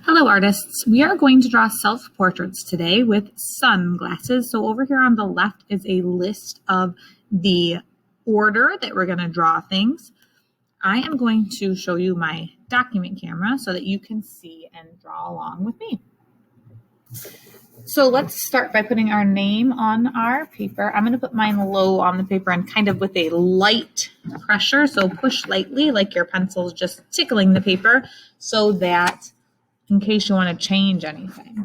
Hello artists, we are going to draw self-portraits today with sunglasses. So over here on the left is a list of the order that we're going to draw things. I am going to show you my document camera so that you can see and draw along with me. So let's start by putting our name on our paper. I'm going to put mine low on the paper and kind of with a light pressure. So push lightly like your pencil's just tickling the paper so that in case you want to change anything.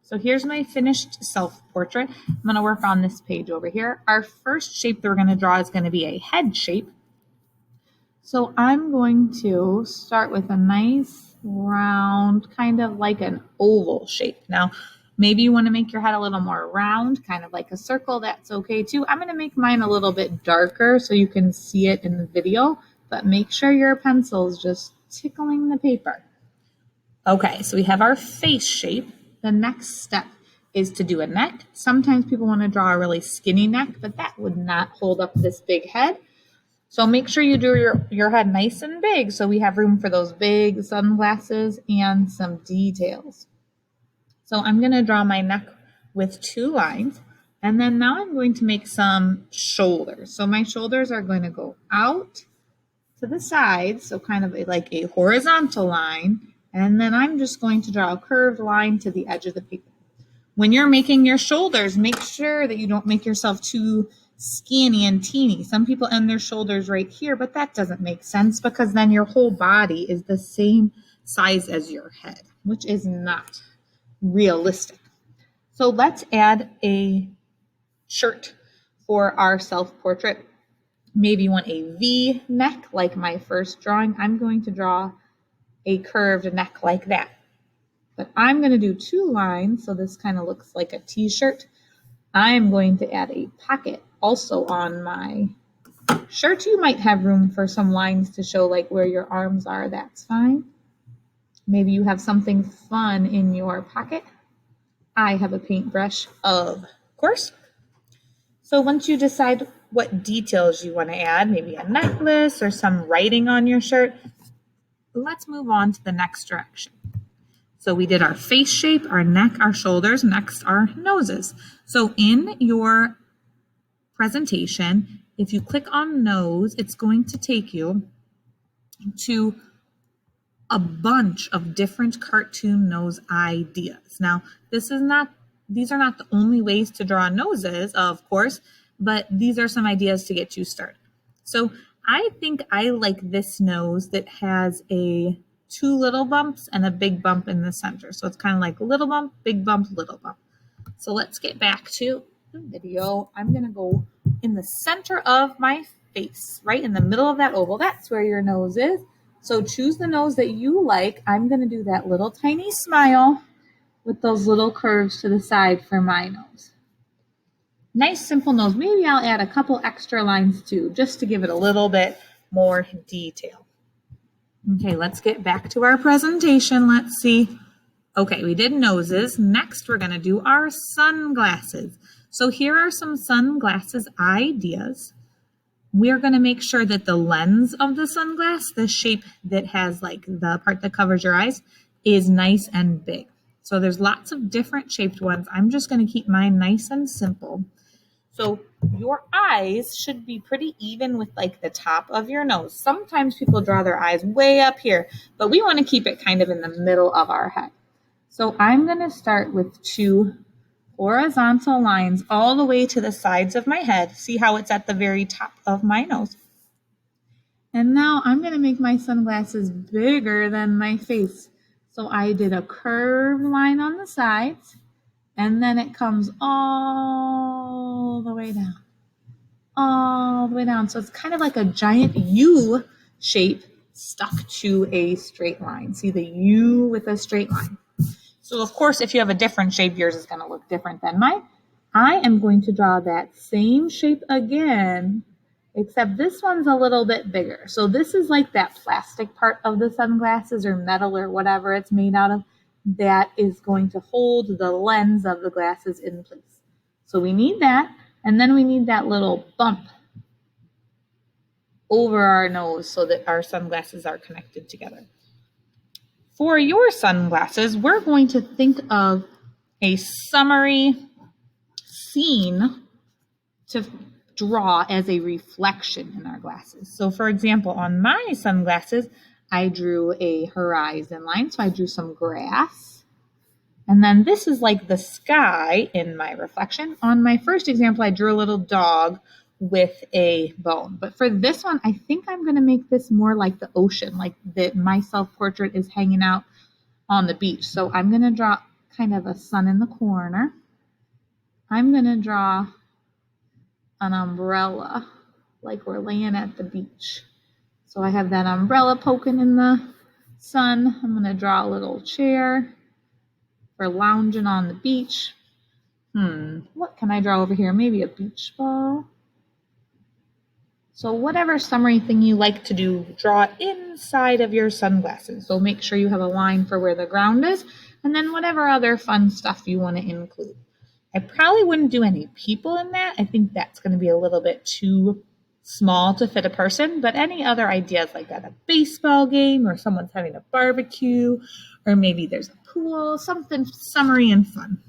So here's my finished self-portrait. I'm going to work on this page over here. Our first shape that we're going to draw is going to be a head shape. So I'm going to start with a nice round, kind of like an oval shape. Now, maybe you want to make your head a little more round, kind of like a circle. That's okay too. I'm going to make mine a little bit darker so you can see it in the video, but make sure your pencil's just tickling the paper. Okay, so we have our face shape. The next step is to do a neck. Sometimes people want to draw a really skinny neck, but that would not hold up this big head. So make sure you do your head nice and big so we have room for those big sunglasses and some details. So I'm going to draw my neck with 2 lines, and then now I'm going to make some shoulders. So my shoulders are going to go out to the side, so kind of like a horizontal line. And then I'm just going to draw a curved line to the edge of the paper. When you're making your shoulders, make sure that you don't make yourself too skinny and teeny. Some people end their shoulders right here, but that doesn't make sense because then your whole body is the same size as your head, which is not realistic. So let's add a shirt for our self-portrait. Maybe you want a V neck like my first drawing. I'm going to draw a curved neck like that. But I'm going to do 2 lines, so this kind of looks like a t-shirt. I'm going to add a pocket also on my shirt. You might have room for some lines to show like where your arms are. That's fine. Maybe you have something fun in your pocket. I have a paintbrush, of course. So once you decide what details you want to add, maybe a necklace or some writing on your shirt, let's move on to the next direction. So we did our face shape, our neck, our shoulders, next our noses. So in your presentation, if you click on nose, it's going to take you to a bunch of different cartoon nose ideas. Now, these are not the only ways to draw noses, of course, but these are some ideas to get you started. So I think I like this nose that has 2 little bumps and a big bump in the center. So it's kind of like little bump, little bump. So let's get back to the video. I'm going to go in the center of my face, right in the middle of that oval. That's where your nose is. So choose the nose that you like. I'm going to do that little tiny smile with those little curves to the side for my nose. Nice, simple nose. Maybe I'll add a couple extra lines too, just to give it a little bit more detail. Okay, let's get back to our presentation. Let's see. Okay, we did noses. Next, we're going to do our sunglasses. So here are some sunglasses ideas. We're going to make sure that the lens of the sunglass, the shape that has like the part that covers your eyes, is nice and big. So there's lots of different shaped ones. I'm just going to keep mine nice and simple. So your eyes should be pretty even with like the top of your nose. Sometimes people draw their eyes way up here, but we want to keep it kind of in the middle of our head. So I'm going to start with 2 horizontal lines all the way to the sides of my head. See how it's at the very top of my nose. And now I'm going to make my sunglasses bigger than my face. So I did a curved line on the sides, and then it comes all the way down. All the way down. So it's kind of like a giant U shape stuck to a straight line. See the U with a straight line. So of course, if you have a different shape, yours is going to look different than mine. I am going to draw that same shape again, except this one's a little bit bigger. So this is like that plastic part of the sunglasses or metal or whatever it's made out of that is going to hold the lens of the glasses in place. So we need that, and then we need that little bump over our nose so that our sunglasses are connected together. For your sunglasses, we're going to think of a summary scene to draw as a reflection in our glasses. So for example, on my sunglasses, I drew a horizon line. So I drew some grass. And then this is like the sky in my reflection. On my first example, I drew a little dog with a bone. But for this one, I think I'm going to make this more like the ocean, like that my self-portrait is hanging out on the beach. So I'm going to draw kind of a sun in the corner. I'm going to draw an umbrella like we're laying at the beach. So I have that umbrella poking in the sun. I'm going to draw a little chair for lounging on the beach. What can I draw over here? Maybe a beach ball. So whatever summary thing you like to do, draw inside of your sunglasses. So make sure you have a line for where the ground is, and then whatever other fun stuff you want to include. I probably wouldn't do any people in that. I think that's going to be a little bit too small to fit a person, but any other ideas like that, a baseball game or someone's having a barbecue, or maybe there's a pool, something summery and fun.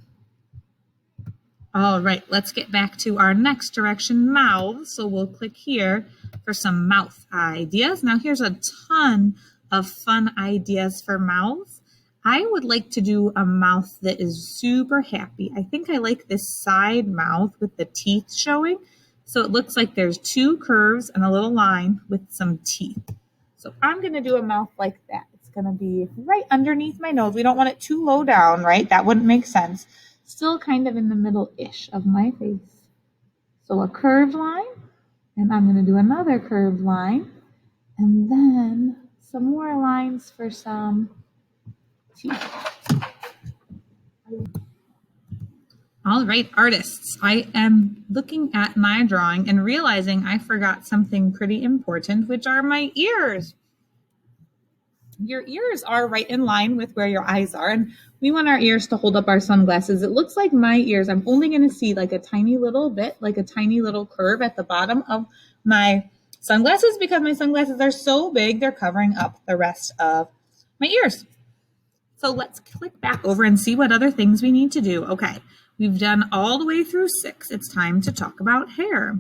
All right, let's get back to our next direction, mouths. So we'll click here for some mouth ideas. Now here's a ton of fun ideas for mouths. I would like to do a mouth that is super happy. I think I like this side mouth with the teeth showing. So it looks like there's two curves and a little line with some teeth. So I'm going to do a mouth like that. It's going to be right underneath my nose. We don't want it too low down, right? That wouldn't make sense. Still kind of in the middle-ish of my face. So a curved line, and I'm going to do another curved line, and then some more lines for some teeth. All right, artists, I am looking at my drawing and realizing I forgot something pretty important, which are my ears. Your ears are right in line with where your eyes are, and we want our ears to hold up our sunglasses. It looks like my ears, I'm only going to see like a tiny little bit, like a tiny little curve at the bottom of my sunglasses because my sunglasses are so big, they're covering up the rest of my ears. So let's click back over and see what other things we need to do. Okay, we've done all the way through 6. It's time to talk about hair.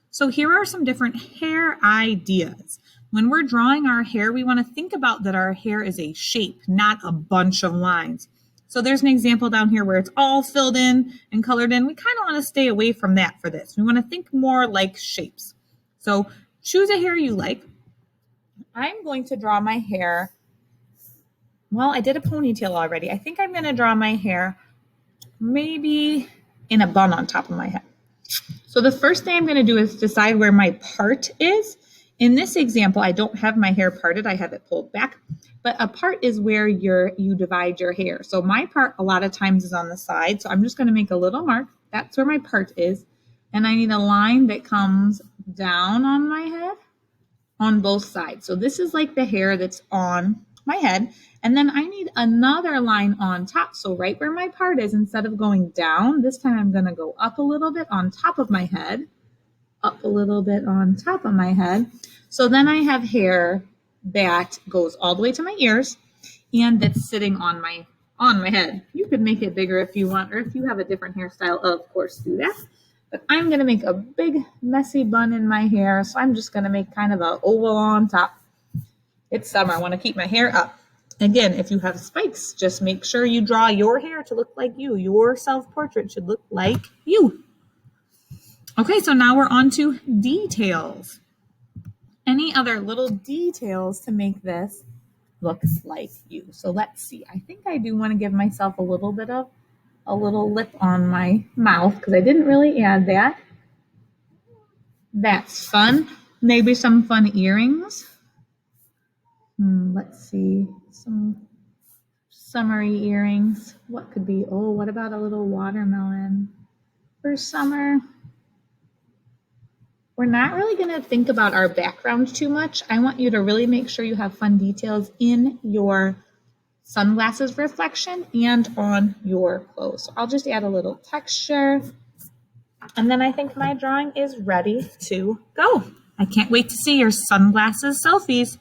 So here are some different hair ideas. When we're drawing our hair, we want to think about that our hair is a shape, not a bunch of lines. So there's an example down here where it's all filled in and colored in. We kind of want to stay away from that for this. We want to think more like shapes. So choose a hair you like. I'm going to draw my hair. Well, I did a ponytail already. I think I'm going to draw my hair maybe in a bun on top of my head. So the first thing I'm going to do is decide where my part is. In this example, I don't have my hair parted. I have it pulled back. But a part is where you divide your hair. So my part a lot of times is on the side. So I'm just going to make a little mark. That's where my part is. And I need a line that comes down on my head on both sides. So this is like the hair that's on my head. And then I need another line on top. So right where my part is, instead of going down, this time I'm going to go up a little bit on top of my head. Up a little bit on top of my head. So then I have hair that goes all the way to my ears and that's sitting on my head. You could make it bigger if you want, or if you have a different hairstyle, of course do that. But I'm going to make a big messy bun in my hair. So I'm just going to make kind of an oval on top. It's summer. I want to keep my hair up. Again, if you have spikes, just make sure you draw your hair to look like you. Your self-portrait should look like you. Okay, so now we're on to details. Any other little details to make this look like you? So let's see. I think I do want to give myself a little bit of a little lip on my mouth because I didn't really add that. That's fun. Maybe some fun earrings. Let's see. Some summery earrings. What could be? Oh, what about a little watermelon for summer? We're not really going to think about our background too much. I want you to really make sure you have fun details in your sunglasses reflection and on your clothes. So I'll just add a little texture. And then I think my drawing is ready to go. I can't wait to see your sunglasses selfies.